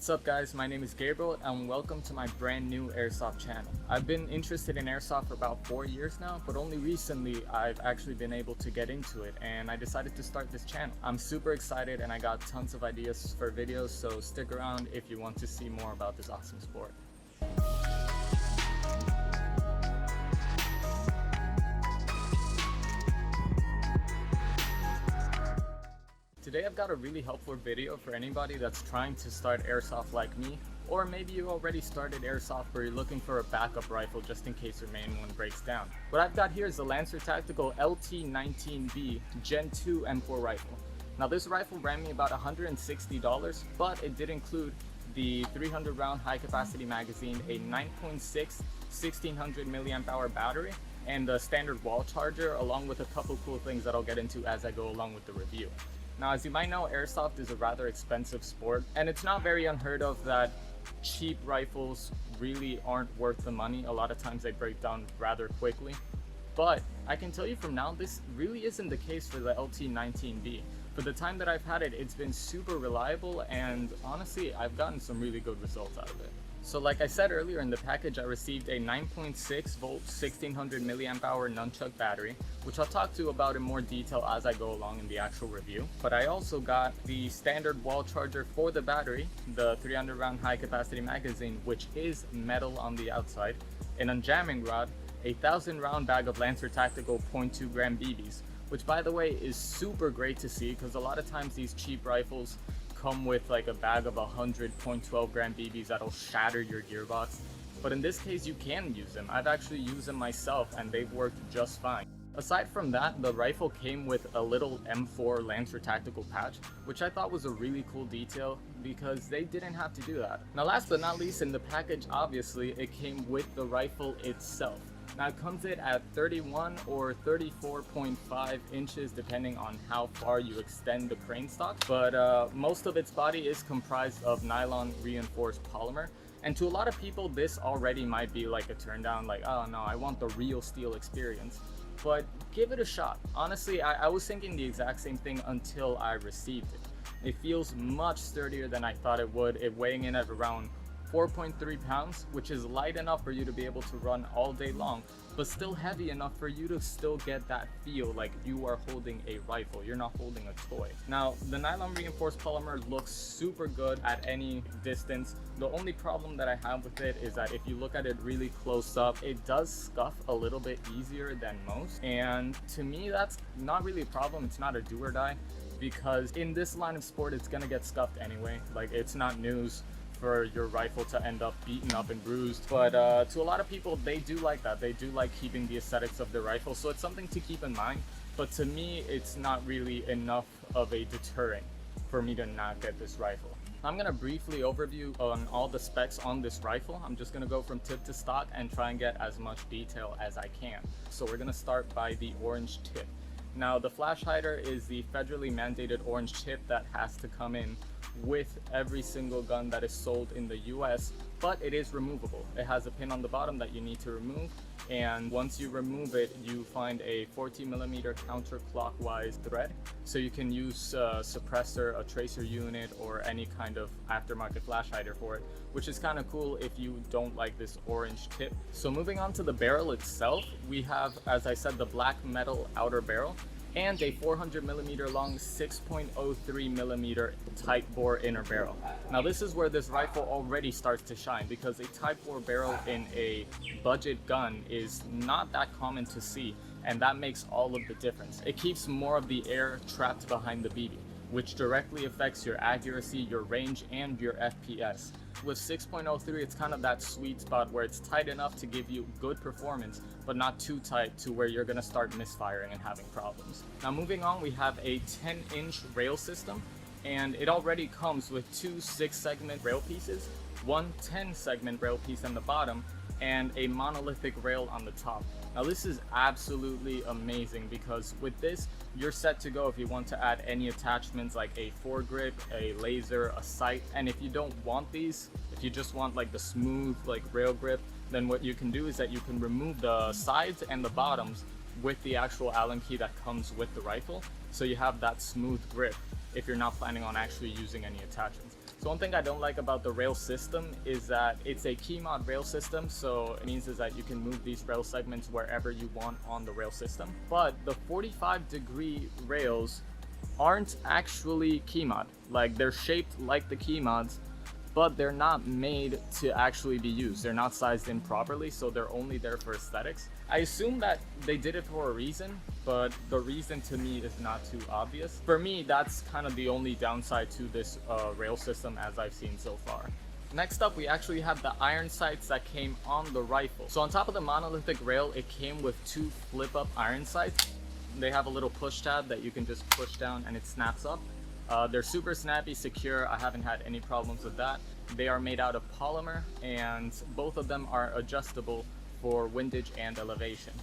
What's up guys, my name is Gabriel and welcome to my brand new Airsoft channel. I've been interested in Airsoft for about 4 years now, but only recently I've actually been able to get into it and I decided to start this channel. I'm super excited and I got tons of ideas for videos, so stick around if you want to see more about this awesome sport. Today I've got a really helpful video for anybody that's trying to start Airsoft like me, or maybe you already started Airsoft but you're looking for a backup rifle just in case your main one breaks down. What I've got here is the Lancer Tactical LT-19B Gen 2 M4 rifle. Now this rifle ran me about $160, but it did include the 300 round high capacity magazine, a 9.6 1600 milliamp hour battery, and the standard wall charger, along with a couple cool things that I'll get into as I go along with the review. Now, as you might know, Airsoft is a rather expensive sport, and it's not very unheard of that cheap rifles really aren't worth the money. A lot of times they break down rather quickly. But I can tell you from now, this really isn't the case for the LT-19B. For the time that I've had it, it's been super reliable, and honestly, I've gotten some really good results out of it. So like I said earlier, in the package I received a 9.6 volt 1600 milliamp hour nunchuck battery, which I'll talk to about in more detail as I go along in the actual review. But I also got the standard wall charger for the battery, the 300 round high capacity magazine, which is metal on the outside, an unjamming rod, a 1000 round bag of Lancer Tactical 0.2 gram BBs, which by the way is super great to see because a lot of times these cheap rifles come with like a bag of 100 0.12 gram BBs that'll shatter your gearbox. But in this case, you can use them. I've actually used them myself and they've worked just fine. Aside from that, the rifle came with a little M4 Lancer Tactical patch, which I thought was a really cool detail because they didn't have to do that. Now last but not least, in the package, obviously, it came with the rifle itself. Now it comes in at 31 or 34.5 inches depending on how far you extend the crane stock, but most of its body is comprised of nylon reinforced polymer. And to a lot of people this already might be like a turn down, like, oh no, I want the real steel experience. But give it a shot. Honestly, I was thinking the exact same thing until I received it. It feels much sturdier than I thought it would, it weighing in at around 4.3 pounds, which is light enough for you to be able to run all day long, but still heavy enough for you to still get that feel like you are holding a rifle, you're not holding a toy. Now, the nylon reinforced polymer looks super good at any distance. The only problem that I have with it is that if you look at it really close up, it does scuff a little bit easier than most. And to me, that's not really a problem. It's not a do or die, because in this line of sport, it's gonna get scuffed anyway. Like, it's not news for your rifle to end up beaten up and bruised, but to a lot of people, they do like that. They do like keeping the aesthetics of their rifle, so it's something to keep in mind. But to me, it's not really enough of a deterrent for me to not get this rifle. I'm gonna briefly overview on all the specs on this rifle. I'm just gonna go from tip to stock and try and get as much detail as I can. So we're gonna start by the orange tip. Now the flash hider is the federally mandated orange tip that has to come in with every single gun that is sold in the US, but it is removable. It has a pin on the bottom that you need to remove, and once you remove it, you find a 14mm counterclockwise thread, so you can use a suppressor, a tracer unit, or any kind of aftermarket flash hider for it, which is kind of cool if you don't like this orange tip. So moving on to the barrel itself, we have, as I said, the black metal outer barrel and a 400mm long 6.03mm tight bore inner barrel. Now this is where this rifle already starts to shine, because a tight bore barrel in a budget gun is not that common to see, and that makes all of the difference. It keeps more of the air trapped behind the BB, which directly affects your accuracy, your range, and your FPS. With 6.03, it's kind of that sweet spot where it's tight enough to give you good performance, but not too tight to where you're gonna start misfiring and having problems. Now moving on, we have a 10-inch rail system, and it already comes with two 6-segment rail pieces, one 10-segment rail piece on the bottom, and a monolithic rail on the top. Now this is absolutely amazing because with this, you're set to go if you want to add any attachments like a foregrip, a laser, a sight. And if you don't want these, if you just want like the smooth like rail grip, then what you can do is that you can remove the sides and the bottoms with the actual Allen key that comes with the rifle, so you have that smooth grip if you're not planning on actually using any attachments. So one thing I don't like about the rail system is that it's a Keymod rail system, so it means is that you can move these rail segments wherever you want on the rail system. But the 45-degree rails aren't actually Keymod. Like, they're shaped like the Keymods, but they're not made to actually be used. They're not sized in properly, so they're only there for aesthetics. I assume that they did it for a reason, but the reason to me is not too obvious. For me, that's kind of the only downside to this rail system as I've seen so far. Next up, we actually have the iron sights that came on the rifle. So on top of the monolithic rail, it came with 2 flip-up iron sights. They have a little push tab that you can just push down and it snaps up. They're super snappy, secure. I haven't had any problems with that. They are made out of polymer, and both of them are adjustable for windage and elevation.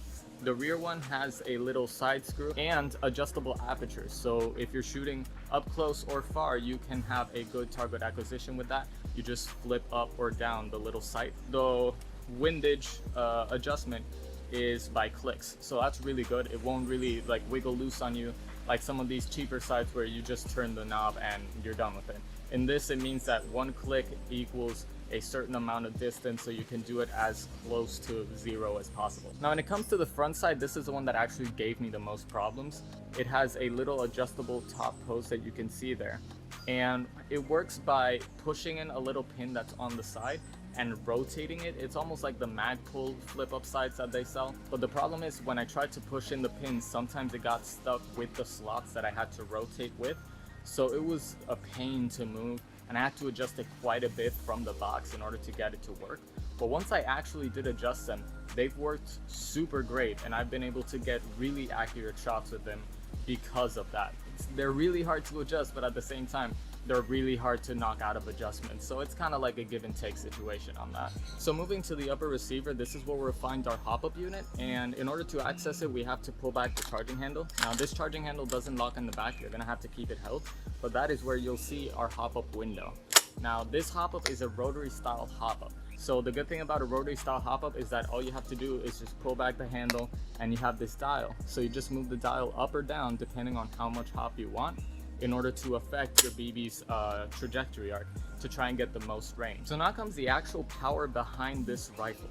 The rear one has a little side screw and adjustable apertures, so if you're shooting up close or far, you can have a good target acquisition with that. You just flip up or down the little sight. The windage adjustment is by clicks, so that's really good. It won't really like wiggle loose on you like some of these cheaper sights where you just turn the knob and you're done with it. In this, it means that 1 click equals a certain amount of distance, so you can do it as close to 0 as possible. Now when it comes to the front side, this is the one that actually gave me the most problems. It has a little adjustable top post that you can see there, and it works by pushing in a little pin that's on the side and rotating it. It's almost like the Magpul flip-up sides that they sell. But the problem is when I tried to push in the pins, sometimes it got stuck with the slots that I had to rotate with. So it was a pain to move, and I had to adjust it quite a bit from the box in order to get it to work. But once I actually did adjust them, they've worked super great, and I've been able to get really accurate shots with them because of that. They're really hard to adjust, but at the same time, they're really hard to knock out of adjustments, so it's kind of like a give and take situation on that. So moving to the upper receiver, this is where we'll find our hop-up unit, and in order to access it, we have to pull back the charging handle. Now this charging handle doesn't lock in the back, you're gonna have to keep it held, but that is where you'll see our hop-up window. Now this hop-up is a rotary style hop-up. So the good thing about a rotary style hop-up is that all you have to do is just pull back the handle and you have this dial. So you just move the dial up or down depending on how much hop you want, in order to affect your BB's trajectory arc to try and get the most range. So now comes the actual power behind this rifle.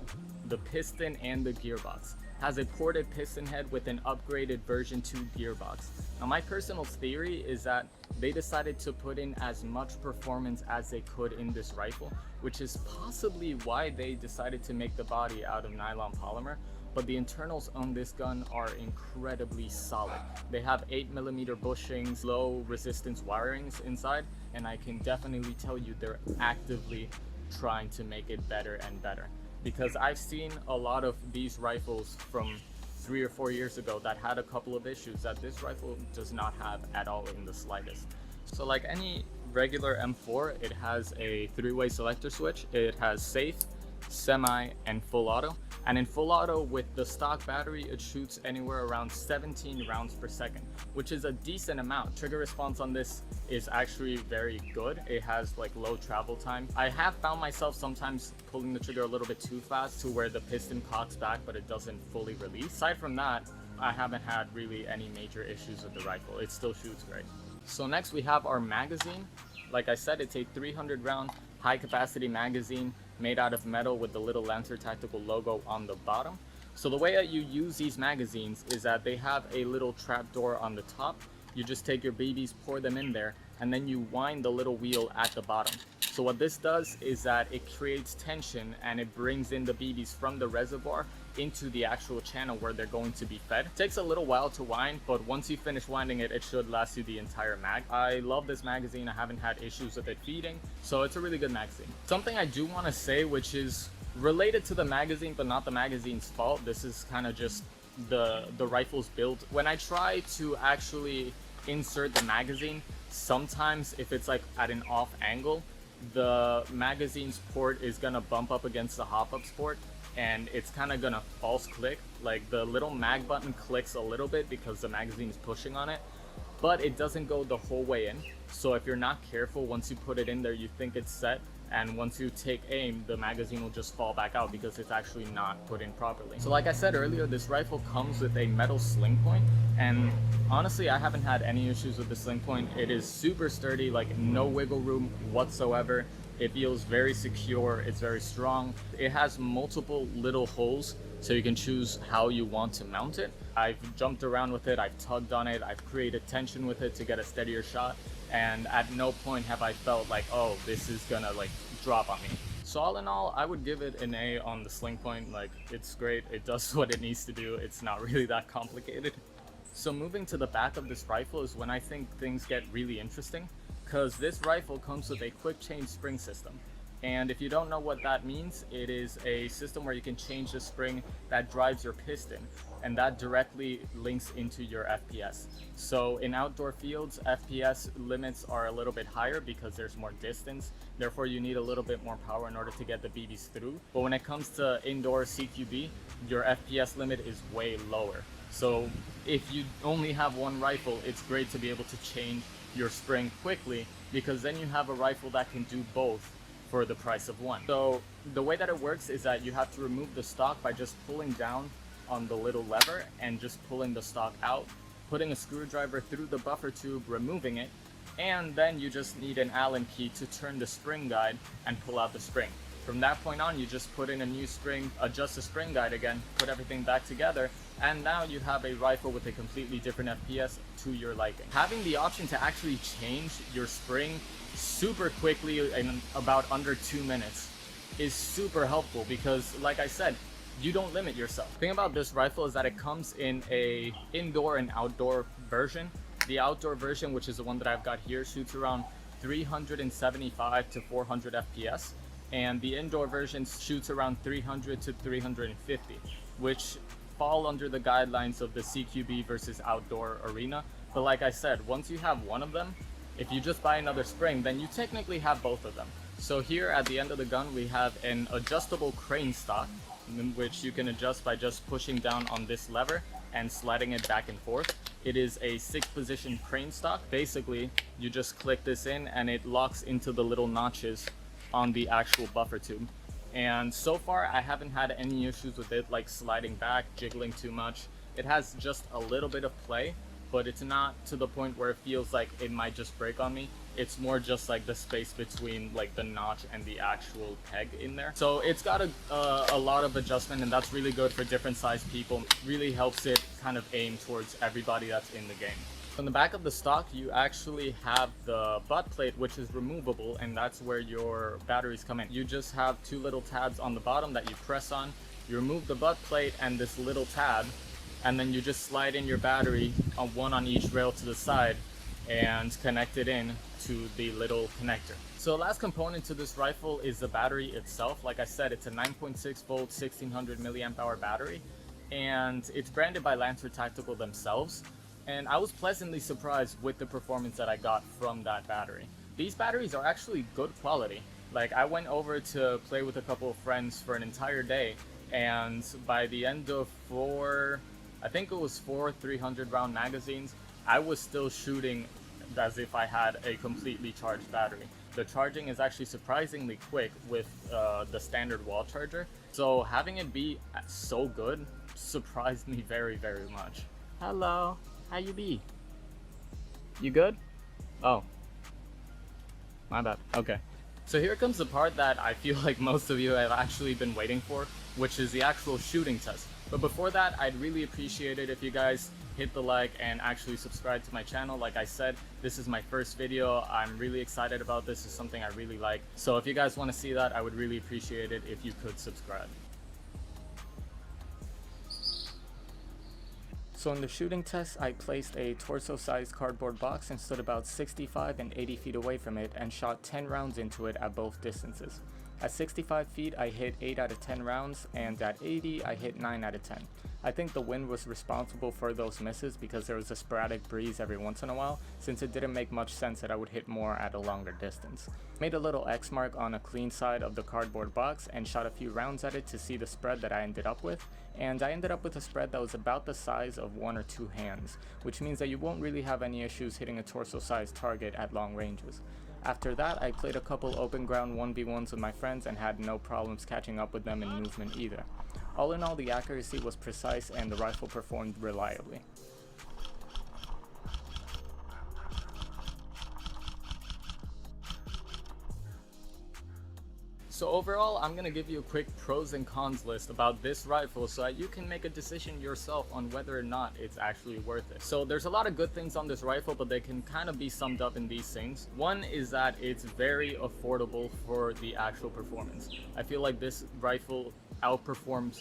The piston and the gearbox. Has a ported piston head with an upgraded version 2 gearbox. Now my personal theory is that they decided to put in as much performance as they could in this rifle, which is possibly why they decided to make the body out of nylon polymer. But the internals on this gun are incredibly solid. They have 8mm bushings, low resistance wirings inside, and I can definitely tell you they're actively trying to make it better and better. Because I've seen a lot of these rifles from 3 or 4 years ago that had a couple of issues that this rifle does not have at all in the slightest. So like any regular M4, it has a 3-way selector switch. It has safe, semi, and full auto. And in full auto with the stock battery, it shoots anywhere around 17 rounds per second, which is a decent amount. Trigger response on this is actually very good. It has like low travel time. I have found myself sometimes pulling the trigger a little bit too fast to where the piston cocks back, but it doesn't fully release. Aside from that, I haven't had really any major issues with the rifle. It still shoots great. So next we have our magazine. Like I said, it's a 300 round high capacity magazine made out of metal with the little Lancer Tactical logo on the bottom. So the way that you use these magazines is that they have a little trap door on the top. You just take your BBs, pour them in there, and then you wind the little wheel at the bottom. So what this does is that it creates tension and it brings in the BBs from the reservoir into the actual channel where they're going to be fed. It takes a little while to wind, but once you finish winding it, it should last you the entire mag. I love this magazine. I haven't had issues with it feeding, so it's a really good magazine. Something I do want to say, which is related to the magazine but not the magazine's fault, this is kind of just the rifle's build. When I try to actually insert the magazine, sometimes if it's like at an off angle, the magazine's port is gonna bump up against the hop-up's port, and it's kind of gonna false click. Like the little mag button clicks a little bit because the magazine is pushing on it, but it doesn't go the whole way in. So if you're not careful, once you put it in there, you think it's set, and once you take aim, the magazine will just fall back out because it's actually not put in properly. So like I said earlier, this rifle comes with a metal sling point, and honestly I haven't had any issues with the sling point. It is super sturdy, like no wiggle room whatsoever. It feels very secure, it's very strong. It has multiple little holes, so you can choose how you want to mount it. I've jumped around with it, I've tugged on it, I've created tension with it to get a steadier shot, and at no point have I felt like, oh, this is gonna like drop on me. So all in all, I would give it an A on the Sling Point. Like, it's great, it does what it needs to do, it's not really that complicated. So moving to the back of this rifle is when I think things get really interesting, because this rifle comes with a quick change spring system. And if you don't know what that means, it is a system where you can change the spring that drives your piston, and that directly links into your FPS. So in outdoor fields, FPS limits are a little bit higher because there's more distance, therefore you need a little bit more power in order to get the BBs through. But when it comes to indoor CQB, your FPS limit is way lower. So if you only have one rifle, it's great to be able to change your spring quickly, because then you have a rifle that can do both for the price of one. So the way that it works is that you have to remove the stock by just pulling down on the little lever and just pulling the stock out, putting a screwdriver through the buffer tube, removing it, and then you just need an Allen key to turn the spring guide and pull out the spring. From that point on, you just put in a new spring, adjust the spring guide again, put everything back together, and now you have a rifle with a completely different FPS to your liking. Having the option to actually change your spring super quickly in about under 2 minutes is super helpful, because like I said, you don't limit yourself. The thing about this rifle is that it comes in a indoor and outdoor version. The outdoor version, which is the one that I've got here, shoots around 375 to 400 FPS, and the indoor version shoots around 300 to 350, which fall under the guidelines of the CQB versus outdoor arena. But like I said, once you have one of them, if you just buy another spring, then you technically have both of them. So here at the end of the gun, we have an adjustable crane stock, which you can adjust by just pushing down on this lever and sliding it back and forth. It is a 6-position crane stock. Basically, you just click this in and it locks into the little notches on the actual buffer tube. And so far, I haven't had any issues with it, like sliding back, jiggling too much. It has just a little bit of play, but it's not to the point where it feels like it might just break on me. It's more just like the space between like the notch and the actual peg in there. So it's got a lot of adjustment, and that's really good for different sized people. Really helps it kind of aim towards everybody that's in the game. On the back of the stock, you actually have the butt plate, which is removable, and that's where your batteries come in. You just have 2 little tabs on the bottom that you press on. You remove the butt plate and this little tab, and then you just slide in your battery, one on each rail to the side, and connect it in to the little connector. So the last component to this rifle is the battery itself. Like I said, it's a 9.6 volt 1600 milliamp hour battery, and it's branded by Lancer Tactical themselves. And I was pleasantly surprised with the performance that I got from that battery. These batteries are actually good quality. Like, I went over to play with a couple of friends for an entire day, and by the end of I think it was four 300 round magazines, I was still shooting as if I had a completely charged battery. The charging is actually surprisingly quick with the standard wall charger, so having it be so good surprised me very, very much. Hello, how you be? You good? Oh, my bad. Okay. So here comes the part that I feel like most of you have actually been waiting for, which is the actual shooting test. But before that, I'd really appreciate it if you guys hit the like and actually subscribe to my channel. Like I said, this is my first video. I'm really excited about this. It's something I really like. So if you guys want to see that, I would really appreciate it if you could subscribe. So in the shooting test, I placed a torso-sized cardboard box and stood about 65 and 80 feet away from it and shot 10 rounds into it at both distances. At 65 feet, I hit 8 out of 10 rounds, and at 80, I hit 9 out of 10. I think the wind was responsible for those misses because there was a sporadic breeze every once in a while, since it didn't make much sense that I would hit more at a longer distance. Made a little X mark on a clean side of the cardboard box and shot a few rounds at it to see the spread that I ended up with, and I ended up with a spread that was about the size of 1 or 2 hands, which means that you won't really have any issues hitting a torso-sized target at long ranges. After that, I played a couple open ground 1v1s with my friends and had no problems catching up with them in movement either. All in all, the accuracy was precise and the rifle performed reliably. So overall, I'm going to give you a quick pros and cons list about this rifle so that you can make a decision yourself on whether or not it's actually worth it. So there's a lot of good things on this rifle, but they can kind of be summed up in these things. One is that it's very affordable for the actual performance. I feel like this rifle outperforms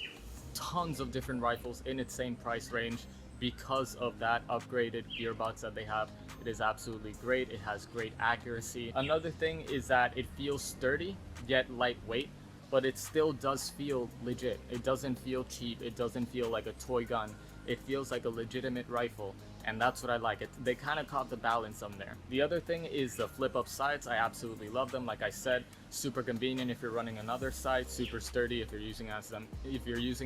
tons of different rifles in its same price range because of that upgraded gearbox that they have. It is absolutely great. It has great accuracy. Another thing is that it feels sturdy yet lightweight, but it still does feel legit. It doesn't feel cheap. It doesn't feel like a toy gun. It feels like a legitimate rifle, and that's what I like. They kind of caught the balance on there. The other thing is the flip up sights. I absolutely love them. Like I said, super convenient if you're running another sight, super sturdy if you're using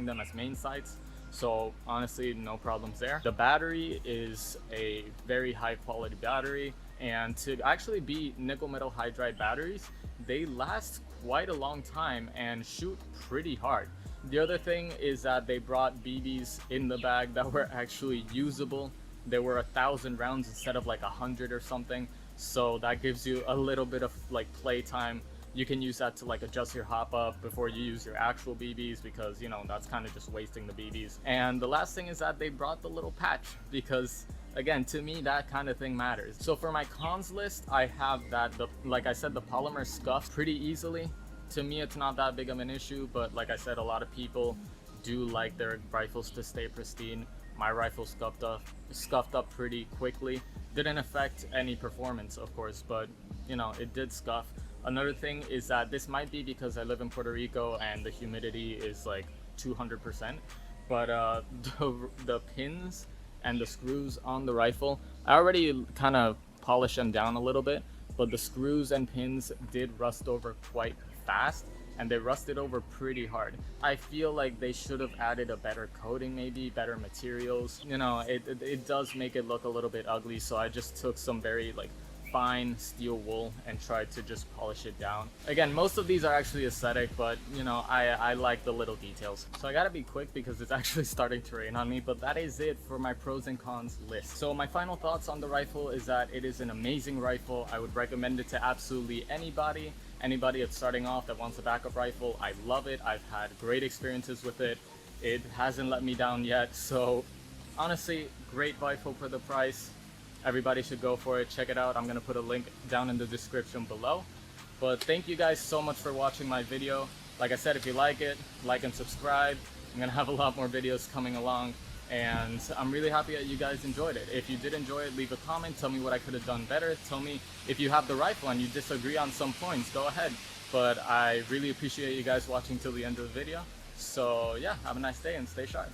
them as main sights. So honestly, no problems there. The battery is a very high quality battery, and to actually be nickel metal hydride batteries, they last quite a long time and shoot pretty hard. The other thing is that they brought BBs in the bag that were actually usable. There were 1,000 rounds instead of like 100 or something, so that gives you a little bit of like play time. You can use that to like adjust your hop up before you use your actual BBs, because you know that's kind of just wasting the BBs. And the last thing is that they brought the little patch, because again, to me that kind of thing matters. So for my cons list, I have that like I said, the polymer scuffs pretty easily. To me, it's not that big of an issue, but like I said, a lot of people do like their rifles to stay pristine. My rifle scuffed up pretty quickly. Didn't affect any performance, of course, but you know, it did scuff. Another thing is that this might be because I live in Puerto Rico and the humidity is like 200%, but the pins and the screws on the rifle, I already kind of polished them down a little bit, but the screws and pins did rust over quite fast, and they rusted over pretty hard. I feel like they should have added a better coating, maybe better materials. You know, it does make it look a little bit ugly, so I just took some very like fine steel wool and tried to just polish it down. Again, most of these are actually aesthetic, but you know, I like the little details. So I gotta be quick because it's actually starting to rain on me, but that is it for my pros and cons list. So my final thoughts on the rifle is that it is an amazing rifle. I would recommend it to absolutely anybody that's starting off that wants a backup rifle. I love it. I've had great experiences with it. It hasn't let me down yet. So honestly, great rifle for the price. Everybody should go for it. Check it out. I'm gonna put a link down in the description below. But thank you guys so much for watching my video. Like I said, if you like it, like and subscribe. I'm gonna have a lot more videos coming along, and I'm really happy that you guys enjoyed it. If you did enjoy it, leave a comment. Tell me what I could have done better. Tell me if you have the rifle and you disagree on some points. Go ahead. But I really appreciate you guys watching till the end of the video. So yeah, have a nice day and stay sharp.